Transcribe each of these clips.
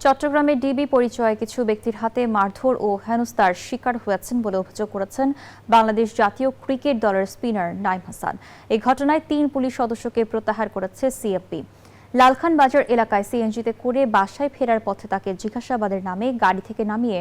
চট্টগ্রামে ডিবি পরিচয়ে কিছু ব্যক্তির হাতে মারধর ও হেনস্থার শিকার হয়েছেন বলে অভিযোগ করেছেন বাংলাদেশ জাতীয় ক্রিকেট দলের স্পিনার নাইম হাসান। এই ঘটনায় ৩ পুলিশ সদস্যকে প্রত্যাহার করেছে সিএফপি। লালখান বাজার এলাকায় সিএনজিতে করে বাসায় ফেরার পথে তাকে জিজ্ঞাসাবাদের নামে গাড়ি থেকে নামিয়ে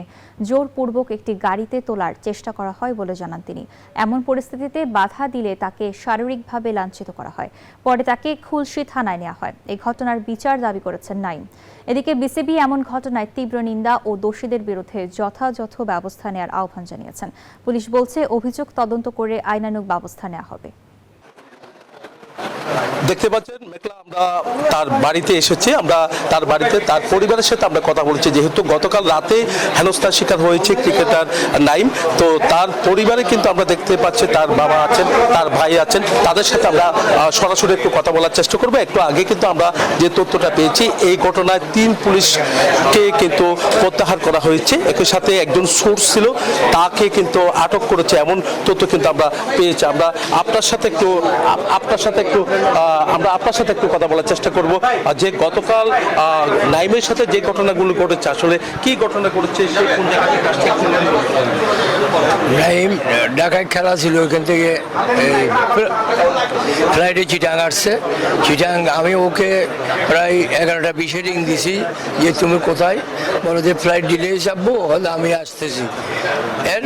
জোরপূর্বক একটি গাড়িতে তোলার চেষ্টা করা হয় বলে জানান তিনি। এমন পরিস্থিতিতে বাধা দিলে তাকে শারীরিকভাবে লাঞ্ছিত করা হয়। পরে তাকে খুলশী থানায় নেওয়া হয়। এই ঘটনার বিচার দাবি করেছেন নাইম। এদিকে বিসিবি এমন ঘটনায় তীব্র নিন্দা ও দোষীদের বিরুদ্ধে যথাযথ ব্যবস্থা নেওয়ার আহ্বান জানিয়েছেন। পুলিশ বলছে অভিযোগ তদন্ত করে আইনানুগ ব্যবস্থা নেওয়া হবে। দেখতে পাচ্ছেন মেঘলা, আমরা তার বাড়িতে এসেছি। আমরা তার বাড়িতে তার পরিবারের সাথে আমরা কথা বলছি, যেহেতু গতকাল রাতে হেনস্থার শিকার হয়েছে ক্রিকেটার নাইম। তো তার পরিবারে কিন্তু আমরা দেখতে পাচ্ছি তার বাবা আছেন, তার ভাই আছেন, তাদের সাথে আমরা সরাসরি একটু কথা বলার চেষ্টা করবো। একটু আগে কিন্তু আমরা যে তথ্যটা পেয়েছি, এই ঘটনায় ৩ পুলিশকে কিন্তু প্রত্যাহার করা হয়েছে। একই সাথে একজন সোর্স ছিল, তাকে কিন্তু আটক করেছে, এমন তথ্য কিন্তু আমরা পেয়েছি। আমরা আপনার সাথে একটু কথা বলার চেষ্টা করব যে গতকাল নাইমের সাথে যে ঘটনাগুলো ঘটেছে, আসলে কি ঘটনা ঘটেছে, সে কোন জায়গায় কাজটা। নাইম ঢাকায় খেলা ছিল, ওইখান থেকে ফ্লাইটে চিটাং আসছে। চিটাং আমি ওকে প্রায় 11টা 20 রিং দিছি যে তুমি কোথায়, বলো যে ফ্লাইট ডিলে যাবো, হলে আমি আসতেছি। এর